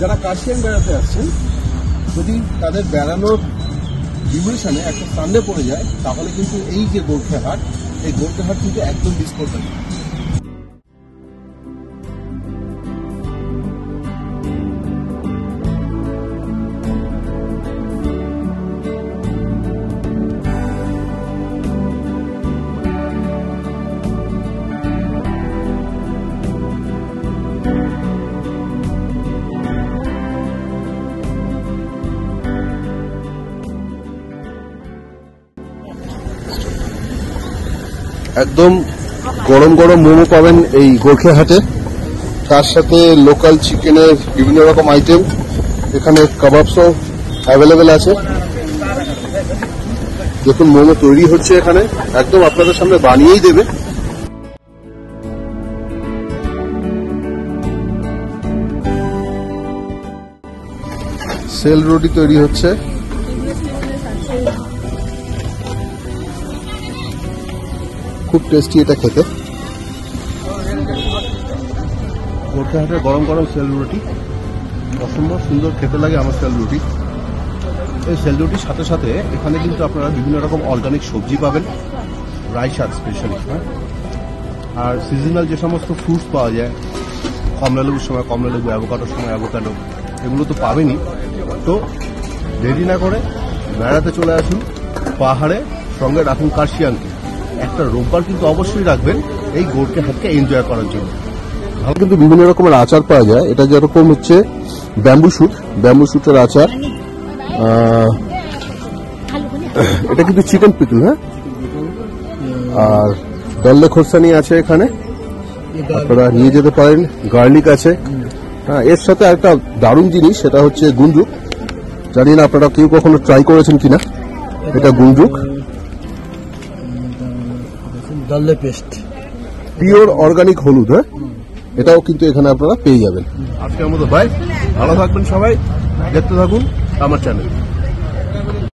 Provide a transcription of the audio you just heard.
যারা কাশিয়ান বেড়াতে আসছেন, যদি তাদের বেড়ানোর ডিউরেশনে একটা সানডে পড়ে যায়, তাহলে কিন্তু এই যে গোর্খে হাট, এই গোর্খে হাট কিন্তু একদম মিস করবেন না। একদম গরম গরম মোমো পাবেন এই গোর্খে হাটে, তার সাথে লোকাল চিকেনের বিভিন্ন রকম আইটেম, এখানে কাবাবসও অ্যাভেলেবেল আছে। দেখুন মোমো তৈরি হচ্ছে এখানে, একদম আপনাদের সামনে বানিয়েই দেবে। সেল রুটি তৈরি হচ্ছে, খুব টেস্টি এটা খেতে। গোর্খে হাটের গরম গরম সেল রুটি অসম্ভব সুন্দর খেতে লাগে আমার সেল রুটি। এই সেল রুটির সাথে সাথে এখানে কিন্তু আপনারা বিভিন্ন রকম অর্গানিক সবজি পাবেন, রাইস শাক স্পেশালি, হ্যাঁ। আর সিজনাল যে সমস্ত ফ্রুটস পাওয়া যায়, কমলা লেবুর সময় কমলা লেবু, অ্যাভোকাডোর সময় অ্যাভোকাডো, এগুলো তো পাবেনই। তো দেরি না করে বেড়াতে চলে আসুন পাহাড়ে, সঙ্গে রাখুন কাশিয়ানকে। একটা রোববার কিন্তু অবশ্যই রাখবেন এই গোর্খে হাটকে এনজয় করার জন্য। ভালো কিন্তু বিভিন্ন রকমের আচার পাওয়া যায়। এটা যেরকম হচ্ছে ব্যাম্বু শুটের আচার, এটা কিন্তু চিকেন পিকল, হ্যাঁ। আর দল্লে খোরসানি আছে এখানে, আপনারা নিয়ে যেতে পারেন। গার্লিক আছে, হ্যাঁ। এর সাথে একটা দারুণ জিনিস, সেটা হচ্ছে গুঞ্জুক। জানি না আপনারা কেউ কখনো ট্রাই করেছেন কিনা, এটা গুঞ্জুক, দল্লে পেস্ট, পিওর অর্গানিক হলুদ, হ্যাঁ। এটাও কিন্তু এখানে আপনারা পেয়ে যাবেন। আজকের মতো ভাই, ভালো থাকবেন সবাই, দেখতে থাকুন আমার চ্যানেল।